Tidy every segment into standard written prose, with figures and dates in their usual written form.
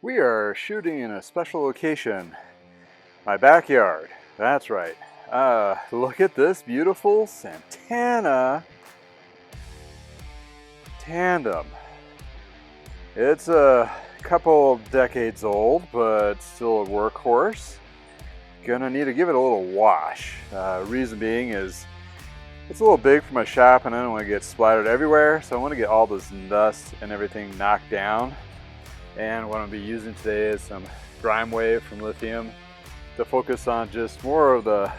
We are shooting in a special location. My backyard. That's right. Look at this beautiful Santana Tandem. It's a couple decades old, but still a workhorse. Gonna need to give it a little wash. Reason being is it's a little big for my shop and I don't want to get splattered everywhere, so I want to get all this dust and everything knocked down. And what I'm going to be using today is some grime wave from lithium to focus on just more of the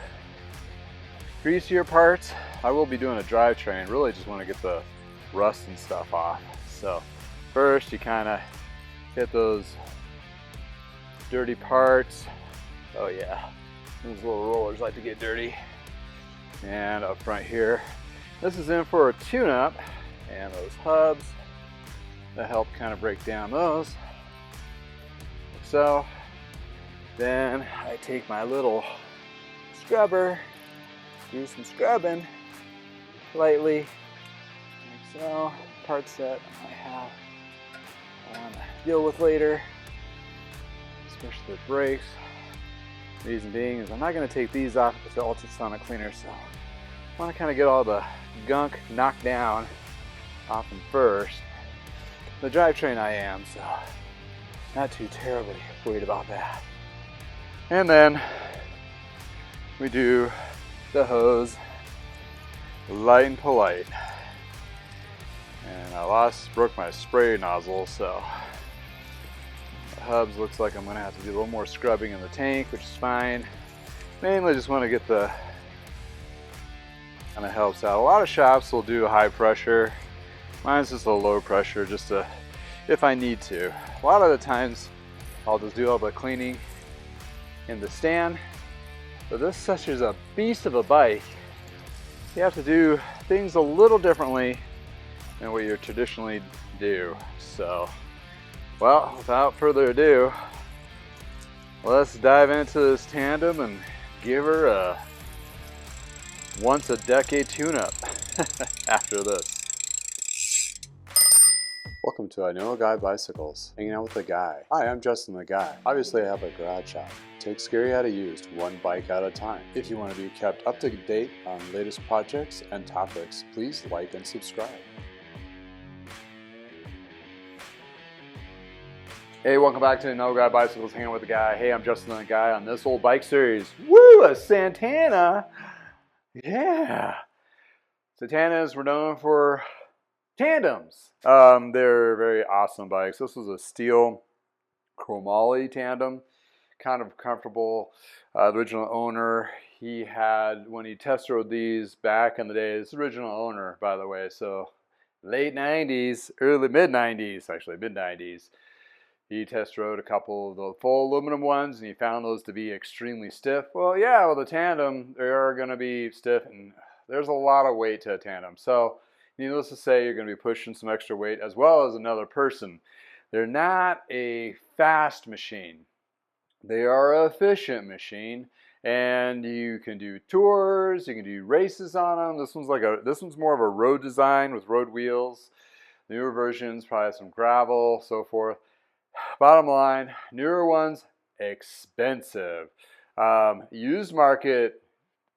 greasier parts. I will be doing a drivetrain, really just want to get the rust and stuff off. So first you kind of hit those dirty parts. Oh yeah, those little rollers like to get dirty. And up front here, this is in for a tune-up, and those hubs that help kind of break down those. Like so. Then I take my little scrubber, do some scrubbing lightly, like so. Parts that I might have I want to deal with later, especially the brakes. Reason being is I'm not going to take these off with the ultrasonic cleaner, so I want to kind of get all the gunk knocked down off them first. The drivetrain I am, so not too terribly worried about that. And then we do the hose, light and polite. And I broke my spray nozzle, so the hubs looks like I'm gonna have to do a little more scrubbing in the tank, which is fine. Mainly just want to get the, kind of helps out. A lot of shops will do high pressure. Mine's just a low pressure, just to, if I need to. A lot of the times I'll just do all the cleaning in the stand. But this such is a beast of a bike. You have to do things a little differently than what you traditionally do. So, well, without further ado, let's dive into this tandem and give her a once a decade tune-up after this. Welcome to I Know a Guy Bicycles, hanging out with the guy. Hi, I'm Justin the Guy. Obviously I have a garage shop. Take scary how to use one bike at a time. If you want to be kept up to date on latest projects and topics, please like and subscribe. Hey, welcome back to No Guy Bicycles, hanging out with the guy. Hey, I'm Justin the Guy on this old bike series. Woo, a Santana. Yeah. Santanas were known for tandems. They're very awesome bikes. This was a steel chromoly tandem, kind of comfortable. The original owner, he had, when he test rode these back in the days, original owner, by the way, so late 90s, early mid 90s, actually mid 90s. He test rode a couple of the full aluminum ones, and he found those to be extremely stiff. Well, yeah, with a tandem, they are going to be stiff, and there's a lot of weight to a tandem. So, needless to say, you're going to be pushing some extra weight as well as another person. They're not a fast machine. They are an efficient machine, and you can do tours, you can do races on them. This one's more of a road design with road wheels. Newer versions probably have some gravel, so forth. Bottom line, newer ones, expensive. Used market,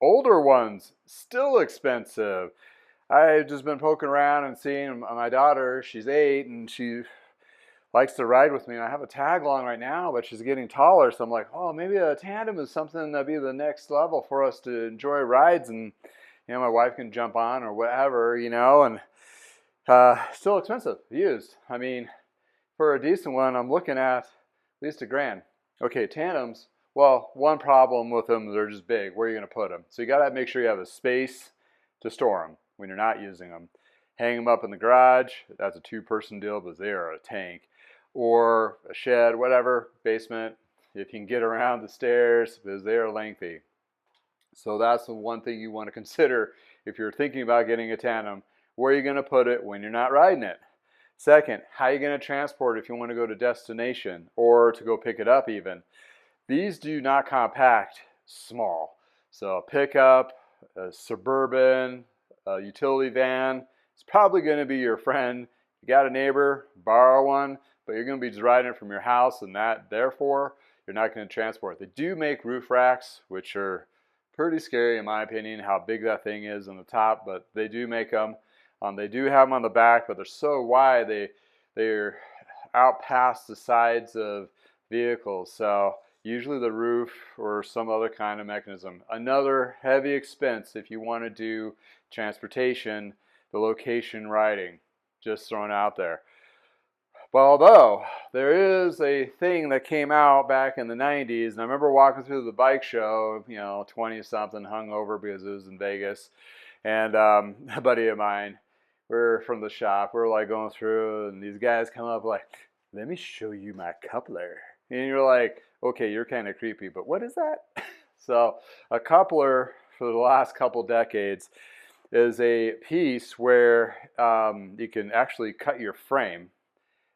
older ones, still expensive. I've just been poking around and seeing my daughter, she's 8, and she likes to ride with me. I have a tag along right now, but she's getting taller, so I'm like, oh, maybe a tandem is something that'd be the next level for us to enjoy rides, and my wife can jump on or whatever, and still expensive, used. I mean, for a decent one, I'm looking at least $1,000. Okay, tandems, well, one problem with them, they're just big. Where are you going to put them? So you got to make sure you have a space to store them when you're not using them. Hang them up in the garage, that's a 2-person deal, but they are a tank. Or a shed, whatever, basement, if you can get around the stairs, because they are lengthy. So that's the one thing you want to consider if you're thinking about getting a tandem. Where are you going to put it when you're not riding it? Second, how are you going to transport it if you want to go to destination or to go pick it up even? These do not compact small. So a pickup, a Suburban, a utility van, it's probably going to be your friend. You got a neighbor, borrow one, but you're going to be just riding it from your house, and that, therefore, you're not going to transport. They do make roof racks, which are pretty scary in my opinion, how big that thing is on the top, but they do make them. They do have them on the back, but they're so wide they're out past the sides of vehicles. So usually the roof or some other kind of mechanism. Another heavy expense if you want to do transportation, the location riding, just thrown out there. But although there is a thing that came out back in the 90s, and I remember walking through the bike show, 20-something, hungover because it was in Vegas, and a buddy of mine, we're from the shop, we're like going through, and these guys come up like, let me show you my coupler. And you're like, okay, you're kind of creepy, but what is that? So a coupler for the last couple decades is a piece where you can actually cut your frame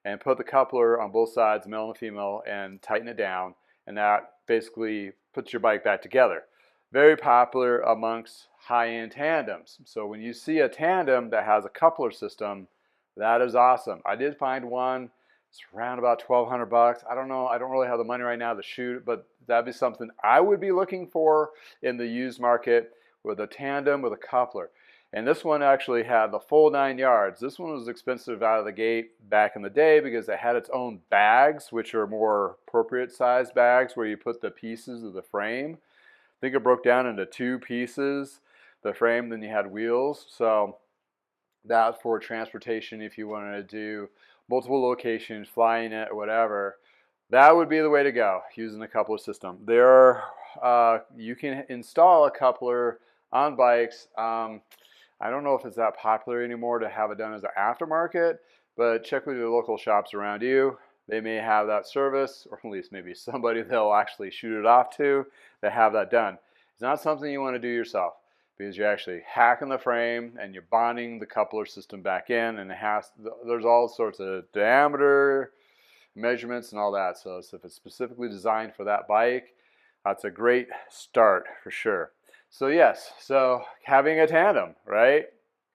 and put the coupler on both sides, male and female, and tighten it down, and that basically puts your bike back together. Very popular amongst high-end tandems. So when you see a tandem that has a coupler system, that is awesome. I did find one. It's around about $1,200. I don't know. I don't really have the money right now to shoot, but that'd be something I would be looking for in the used market with a tandem with a coupler. And this one actually had the full 9 yards. This one was expensive out of the gate back in the day because it had its own bags, which are more appropriate size bags where you put the pieces of the frame. I think it broke down into 2 pieces, the frame, then you had wheels. So that's for transportation if you wanted to do multiple locations, flying it, whatever. That would be the way to go, using a coupler system. You can install a coupler on bikes. I don't know if it's that popular anymore to have it done as an aftermarket, but check with your local shops around you. They may have that service, or at least maybe somebody they'll actually shoot it off to that have that done. It's not something you want to do yourself because you're actually hacking the frame and you're bonding the coupler system back in, and there's all sorts of diameter measurements and all that. So if it's specifically designed for that bike, that's a great start for sure. So yes, so having a tandem, right?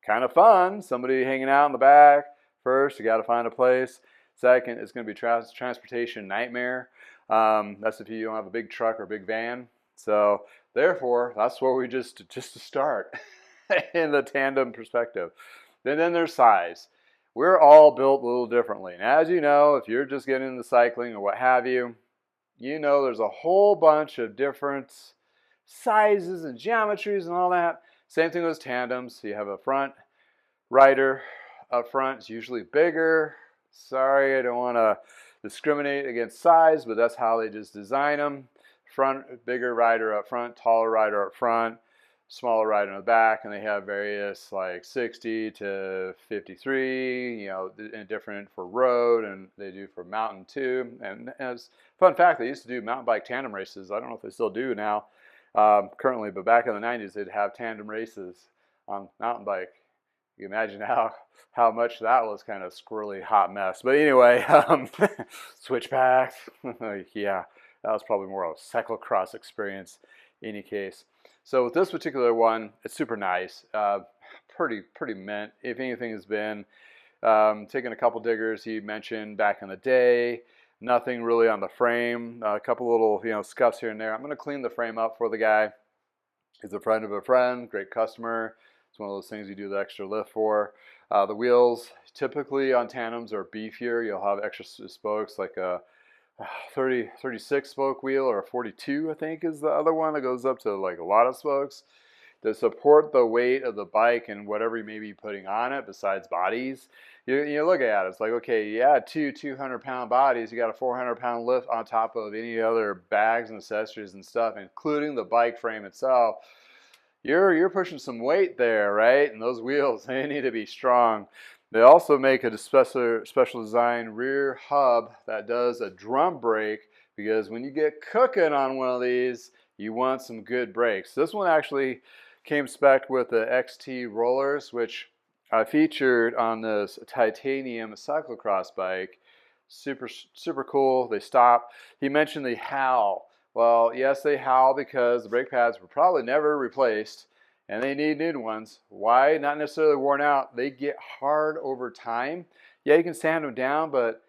Kind of fun. Somebody hanging out in the back. First, you got to find a place. Second, it's going to be transportation nightmare. That's if you don't have a big truck or a big van. So therefore, that's where we just to start in the tandem perspective. And then there's size. We're all built a little differently. And as you know, if you're just getting into cycling or what have you, you know there's a whole bunch of different sizes and geometries and all that. Same thing with tandems. You have a front rider up front. It's usually bigger. Sorry, I don't want to discriminate against size, but that's how they just design them. Front, bigger rider up front, taller rider up front, smaller rider in the back, and they have various like 60 to 53, and different for road, and they do for mountain too. And as fun fact, they used to do mountain bike tandem races. I don't know if they still do now. Currently, but back in the 90s, they'd have tandem races on mountain bike. You can imagine how much that was kind of squirrely, hot mess. But anyway, switchbacks. Yeah, that was probably more of a cyclocross experience in any case. So with this particular one, it's super nice. Pretty mint. If anything has been taking a couple diggers he mentioned back in the day. Nothing really on the frame. A couple little scuffs here and there. I'm going to clean the frame up for the guy. He's a friend of a friend, great customer. It's one of those things you do the extra lift for. The wheels typically on tandems are beefier. You'll have extra spokes, like a 36 spoke wheel, or a 42 I think is the other one that goes up to like a lot of spokes to support the weight of the bike and whatever you may be putting on it besides bodies. You look at it, it's like, okay, yeah, 200-pound bodies, you got a 400-pound lift on top of any other bags and accessories and stuff, including the bike frame itself. You're pushing some weight there, right? And those wheels, they need to be strong. They also make a special design rear hub that does a drum brake, because when you get cooking on one of these, you want some good brakes. This one actually came spec'd with the XT rollers, which I featured on this titanium cyclocross bike. Super cool. They stop. He mentioned they howl. Well, yes, they howl because the brake pads were probably never replaced and they need new ones. Why? Not necessarily worn out. They get hard over time. Yeah, you can sand them down, but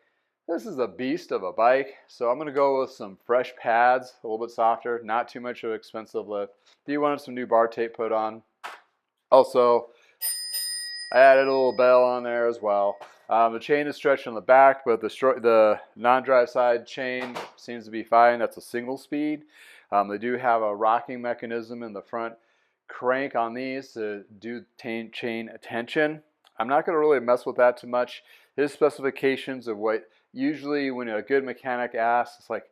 This is a beast of a bike, so I'm going to go with some fresh pads, a little bit softer, not too much of an expensive lift. Do you want some new bar tape put on? Also, I added a little bell on there as well. The chain is stretched on the back, but the non-drive side chain seems to be fine. That's a single speed. They do have a rocking mechanism in the front crank on these to do chain tension. I'm not going to really mess with that too much. His specifications of what usually when a good mechanic asks, it's like,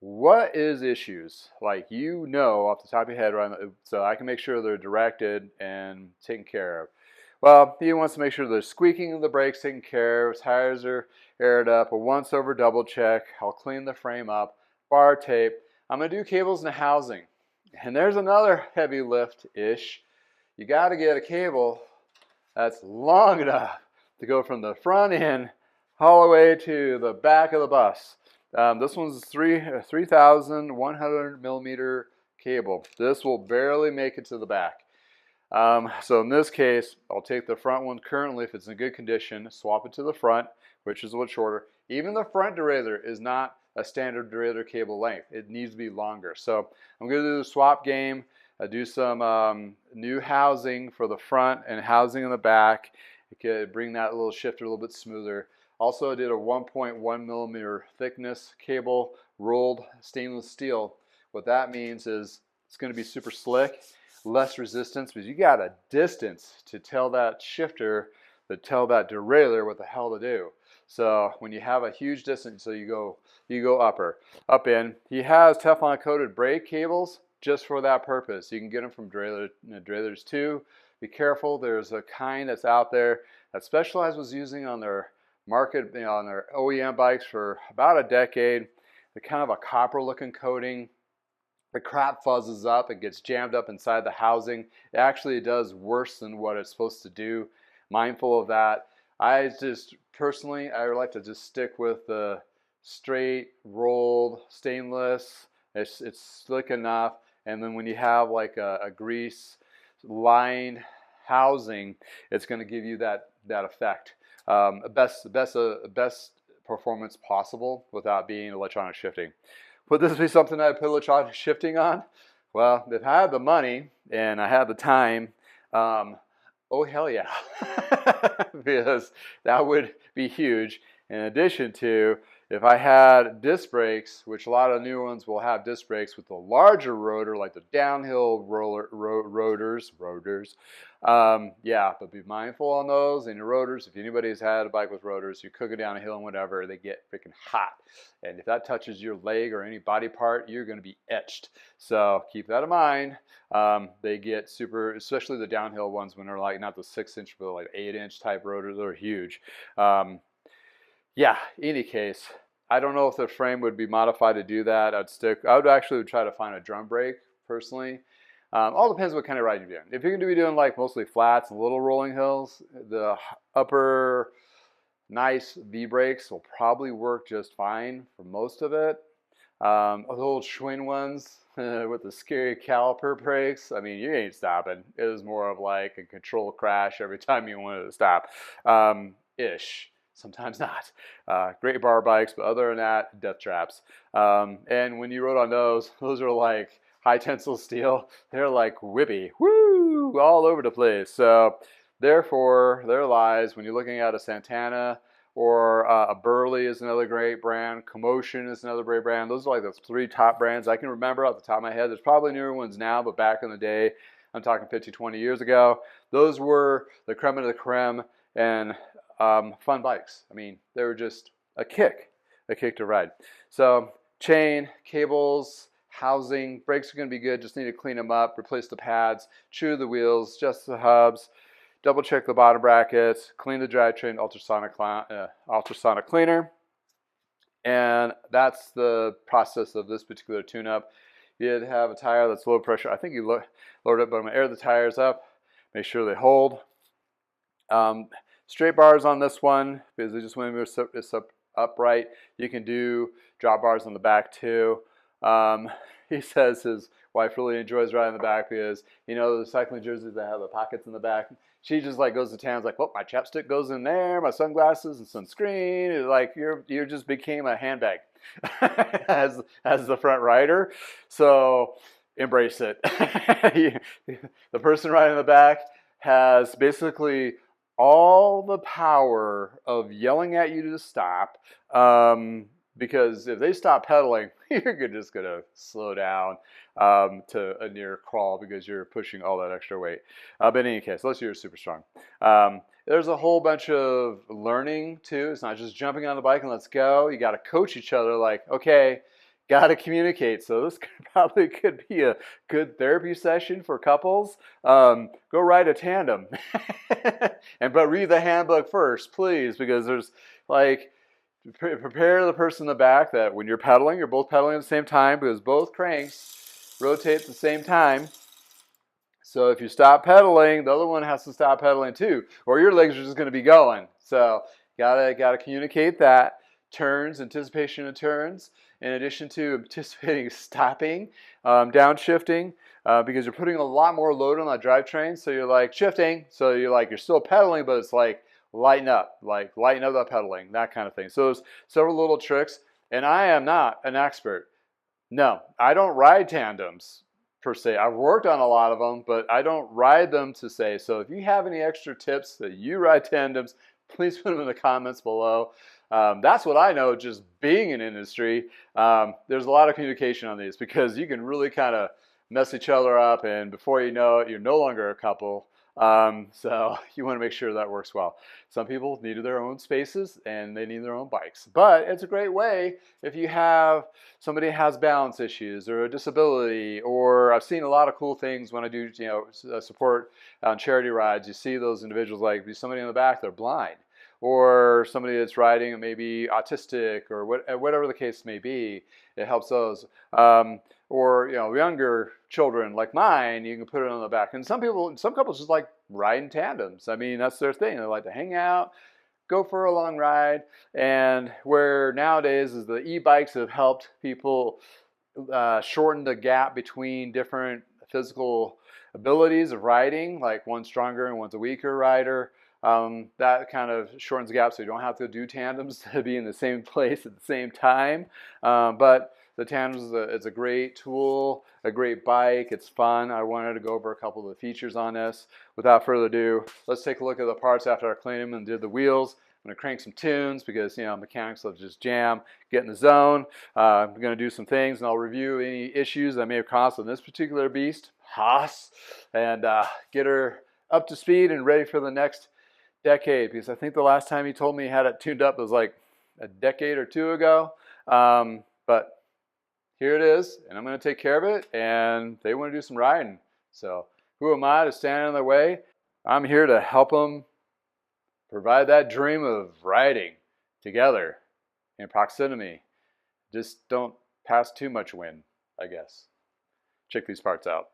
what is issues? Like, you know off the top of your head, right? So I can make sure they're directed and taken care of. Well, he wants to make sure the squeaking of the brakes taken care of, tires are aired up, a once over double check. I'll clean the frame up, bar tape. I'm going to do cables and a housing. And there's another heavy lift-ish. You got to get a cable that's long enough to go from the front end all the way to the back of the bus. This one's 3,100 millimeter cable. This will barely make it to the back. So in this case, I'll take the front one currently, if it's in good condition, swap it to the front, which is a little shorter. Even the front derailleur is not a standard derailleur cable length. It needs to be longer. So I'm going to do the swap game, do some new housing for the front and housing in the back. It could bring that little shifter a little bit smoother. Also, I did a 1.1 millimeter thickness cable, rolled stainless steel. What that means is it's going to be super slick, less resistance, because you got a distance to tell that shifter, to tell that derailleur what the hell to do. So when you have a huge distance, so you go up in. He has Teflon coated brake cables just for that purpose. You can get them from derailleurs too. Be careful. There's a kind that's out there that Specialized was using on their market, on their OEM bikes for about a decade. They're kind of a copper looking coating. The crap fuzzes up, it gets jammed up inside the housing. It actually does worse than what it's supposed to do. Mindful of that. I just personally, I like to just stick with the straight rolled stainless. It's slick enough, and then when you have like a grease lined housing, it's going to give you that effect. Best performance possible without being electronic shifting. Would this be something I'd put electronic shifting on? Well, if I had the money and I had the time, oh hell yeah, because that would be huge. In addition to, if I had disc brakes, which a lot of new ones will have disc brakes with the larger rotor, like the downhill rotors. Yeah, but be mindful on those and your rotors. If anybody's had a bike with rotors, you cook it down a hill and whatever, they get freaking hot. And if that touches your leg or any body part, you're going to be etched. So keep that in mind. They get super, especially the downhill ones when they're like not the 6-inch, but like 8-inch type rotors. They're huge. Yeah, any case, I don't know if the frame would be modified to do that. I would actually try to find a drum brake personally. All depends what kind of ride you're doing. If you're going to be doing like mostly flats and little rolling hills, the upper nice V-brakes will probably work just fine for most of it. The old Schwinn ones with the scary caliper brakes, I mean, you ain't stopping. It is more of like a controlled crash every time you wanted to stop. Ish. Sometimes not. Great bar bikes, but other than that, death traps. And when you rode on those are like high tensile steel. They're like whippy, woo, all over the place. So therefore, there lies, when you're looking at a Santana or a Burley is another great brand, Commotion is another great brand. Those are like the 3 top brands I can remember off the top of my head. There's probably newer ones now, but back in the day, I'm talking 50, 20 years ago, those were the creme of the creme and fun bikes. I mean, they were just a kick to ride. So chain, cables, housing, brakes are going to be good. Just need to clean them up, replace the pads, chew the wheels, adjust the hubs, double check the bottom brackets, clean the drivetrain, ultrasonic cleaner. And that's the process of this particular tune-up. You have a tire that's low pressure. I think you lowered it, but I'm going to air the tires up, make sure they hold. Straight bars on this one, because they just want to move this upright. You can do drop bars on the back too. He says his wife really enjoys riding the back because, you know, the cycling jerseys that have the pockets in the back. She just like goes to town, like, well, my chapstick goes in there, my sunglasses and sunscreen. It's like you just became a handbag as the front rider. So embrace it. The person riding in the back has basically all the power of yelling at you to stop. Because if they stop pedaling, you're just going to slow down to a near crawl because you're pushing all that extra weight. But in any case, unless you're super strong. There's a whole bunch of learning too. It's not just jumping on the bike and let's go. You got to coach each other like, okay, got to communicate. So this probably could be a good therapy session for couples. Go ride a tandem. But read the handbook first, please, because there's like, prepare the person in the back that when you're pedaling, you're both pedaling at the same time because both cranks rotate at the same time. So if you stop pedaling, the other one has to stop pedaling too, or your legs are just going to be going. So gotta communicate that. Turns, anticipation of turns, in addition to anticipating stopping, downshifting, because you're putting a lot more load on that drivetrain. So you're like shifting, so you're still pedaling, but it's like lighten up that pedaling, that kind of thing. So there's several little tricks, and I am not an expert. No, I don't ride tandems per se. I've worked on a lot of them, but I don't ride them to say. So if you have any extra tips that you ride tandems, please put them in the comments below. That's what I know just being in industry. There's a lot of communication on these because you can really kind of mess each other up, and before you know it, you're no longer a couple. So you want to make sure that works well. Some people need their own spaces and they need their own bikes, but it's a great way if you have somebody has balance issues or a disability, or I've seen a lot of cool things when I do, support on charity rides. You see those individuals, like somebody in the back, they're blind, or somebody that's riding maybe autistic, or whatever the case may be. It helps those. Or younger children like mine, you can put it on the back. And some couples just like riding tandems. I mean, that's their thing. They like to hang out, go for a long ride. And where nowadays is the e-bikes have helped people shorten the gap between different physical abilities of riding, like one's stronger and one's a weaker rider. That kind of shortens the gap so you don't have to do tandems to be in the same place at the same time. But the tandems is a great tool, a great bike. It's fun. I wanted to go over a couple of the features on this. Without further ado, let's take a look at the parts after I cleaned them and did the wheels. I'm going to crank some tunes because, mechanics love to just jam, get in the zone. I'm going to do some things, and I'll review any issues I may have caused on this particular beast, Haas, and get her up to speed and ready for the next decade, because I think the last time he told me he had it tuned up was like a decade or two ago. But here it is, and I'm going to take care of it, and they want to do some riding. So who am I to stand in their way? I'm here to help them provide that dream of riding together in proximity. Just don't pass too much wind, I guess. Check these parts out.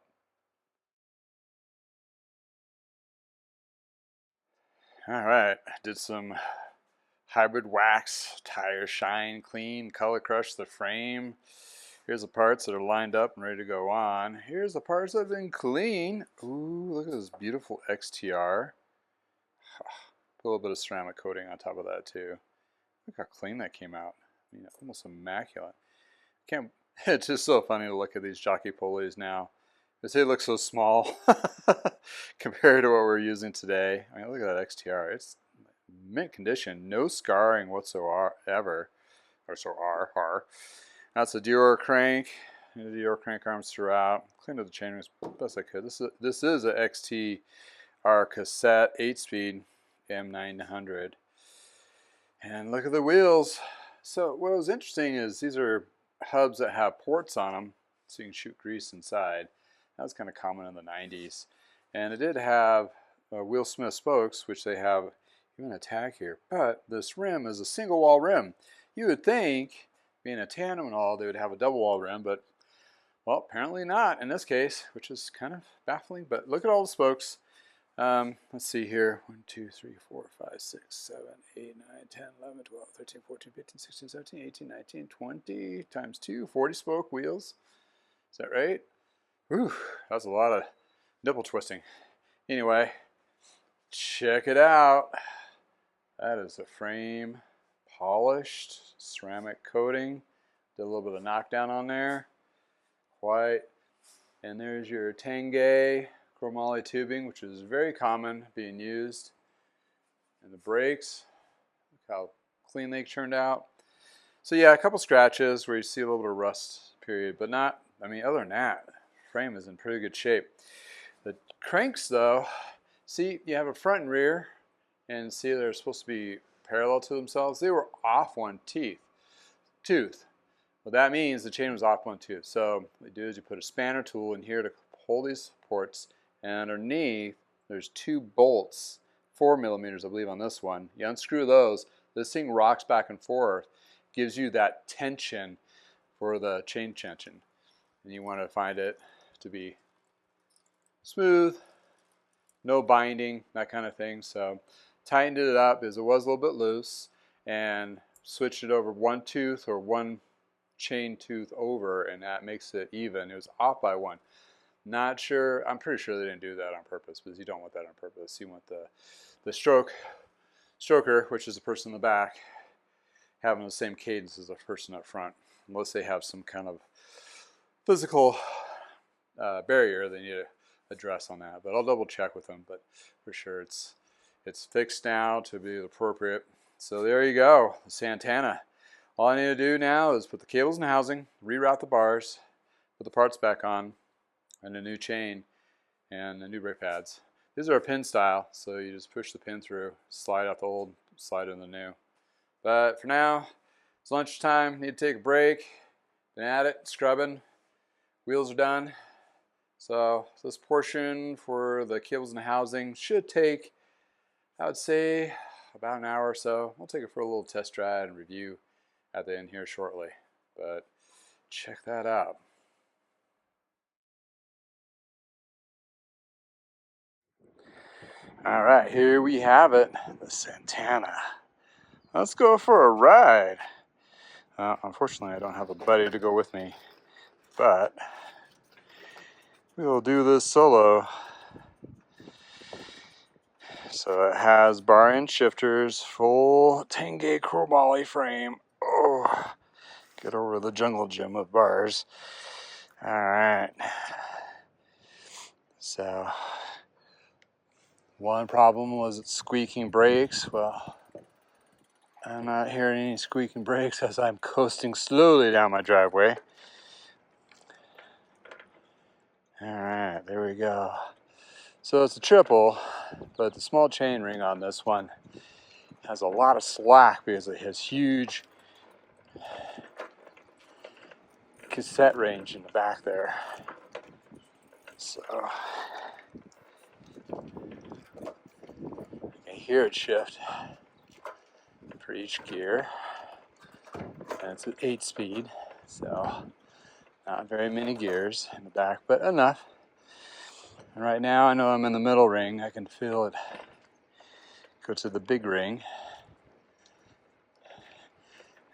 All right, did some hybrid wax, tire shine, clean, color crush the frame. Here's the parts that are lined up and ready to go on. Here's the parts that have been clean. Ooh, look at this beautiful XTR. Put a little bit of ceramic coating on top of that too. Look how clean that came out. I mean, almost immaculate. It's just so funny to look at these jockey pulleys now, because they look so small compared to what we're using today. I mean, look at that XTR. It's mint condition, no scarring whatsoever, That's a Dura crank. The Dura crank arms throughout. Cleaned up the chain as best I could. This is a XTR cassette 8-speed M900. And look at the wheels. So what was interesting is these are hubs that have ports on them, so you can shoot grease inside. That was kind of common in the 90s. And it did have Will Smith spokes, which they have even a tag here. But this rim is a single wall rim. You would think, being a tandem and all, they would have a double wall rim, but well, apparently not in this case, which is kind of baffling. But look at all the spokes. Let's see here. 1, 2, 3, 4, 5, 6, 7, 8, 9, 10, 11, 12, 13, 14, 15, 16, 17, 18, 19, 20 times 2, 40 spoke wheels. Is that right? Whew, that's a lot of nipple twisting. Anyway, check it out. That is the frame, polished, ceramic coating. Did a little bit of knockdown on there. White. And there's your Tangay chromoly tubing, which is very common being used. And the brakes, look how clean they turned out. So yeah, a couple scratches where you see a little bit of rust period, but not, I mean, other than that, frame is in pretty good shape. The cranks though, see, you have a front and rear, and see they're supposed to be parallel to themselves. They were off one tooth. What that means, the chain was off one tooth. So what you do is you put a spanner tool in here to hold these supports, and underneath there's 2 bolts, 4 millimeters I believe on this one. You unscrew those, this thing rocks back and forth, gives you that tension for the chain tension. And you want to find it to be smooth, no binding, that kind of thing. So tightened it up because it was a little bit loose, and switched it over one tooth or one chain tooth over, and that makes it even. It was off by 1. Not sure, I'm pretty sure they didn't do that on purpose, because you don't want that on purpose. You want the stroker, which is the person in the back, having the same cadence as the person up front, unless they have some kind of physical barrier they need to address on that. But I'll double check with them, but for sure it's fixed now to be appropriate. So there you go, the Santana. All I need to do now is put the cables in the housing, reroute the bars, put the parts back on, and a new chain, and the new brake pads. These are a pin style, so you just push the pin through, slide out the old, slide in the new. But for now, it's lunchtime, need to take a break. Been at it, scrubbing. Wheels are done. So this portion for the cables in the housing should take, I would say, about an hour or so. We'll take it for a little test drive and review at the end here shortly, but check that out. All right, here we have it, the Santana. Let's go for a ride. Unfortunately, I don't have a buddy to go with me, but we'll do this solo. So it has bar end shifters, full Tangay chromoly frame. Oh, get over the jungle gym of bars. All right. So one problem was squeaking brakes. Well, I'm not hearing any squeaking brakes as I'm coasting slowly down my driveway. All right, there we go. So it's a triple, but the small chain ring on this one has a lot of slack because it has huge cassette range in the back there. So you can hear it shift for each gear. And it's an 8-speed, so not very many gears in the back, but enough. And right now I know I'm in the middle ring. I can feel it go to the big ring.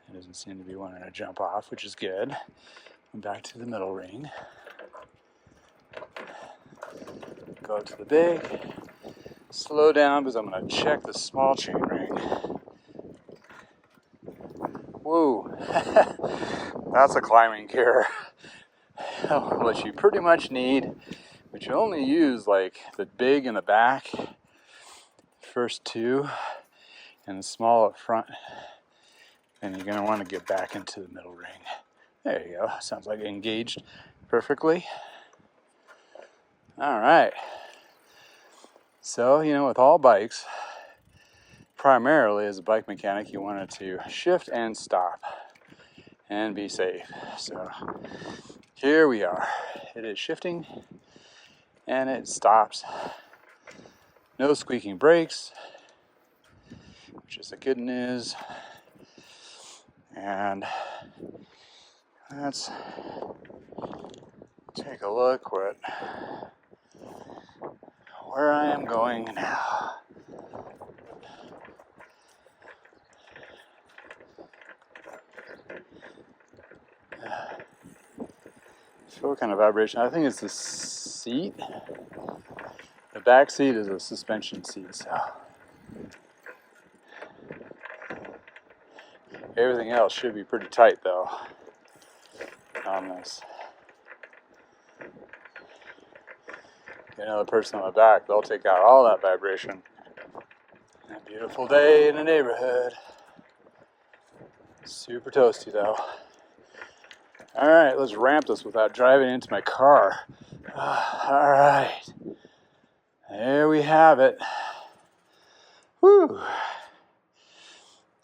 It doesn't seem to be wanting to jump off, which is good. I'm back to the middle ring. Go to the big. Slow down because I'm going to check the small chain ring. Woo! That's a climbing gear. What you pretty much need, but you only use like the big in the back, first 2, and the small up front. And you're going to want to get back into the middle ring. There you go. Sounds like engaged perfectly. All right. So, with all bikes, primarily as a bike mechanic, you want it to shift and stop and be safe. So here we are. It is shifting and it stops. No squeaking brakes, which is the good news. And let's take a look where I am going now. So what kind of vibration? I think it's the seat. The back seat is a suspension seat, so everything else should be pretty tight though on this. Get another person on the back, they'll take out all that vibration. A beautiful day in the neighborhood. Super toasty though. Alright, let's ramp this without driving into my car. Alright. There we have it. Whew.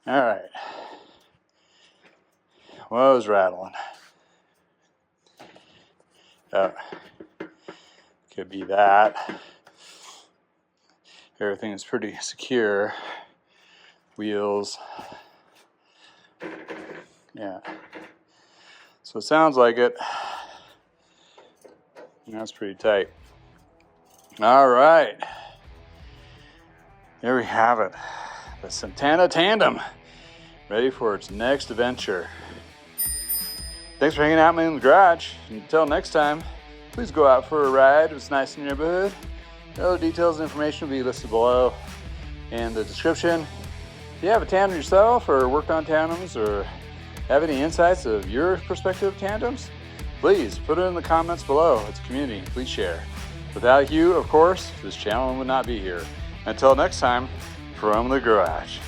Alright. Well, I was rattling. Oh. Could be that. Everything is pretty secure. Wheels. Yeah. So it sounds like it. That's pretty tight. All right. There we have it. The Santana Tandem. Ready for its next adventure. Thanks for hanging out with me in the garage. Until next time, please go out for a ride. It's nice in your neighborhood. Other details and information will be listed below in the description. If you have a tandem yourself or worked on tandems or have any insights of your perspective of tandems, please put it in the comments below. It's a community. Please share. Without you, of course, this channel would not be here. Until next time, from the garage.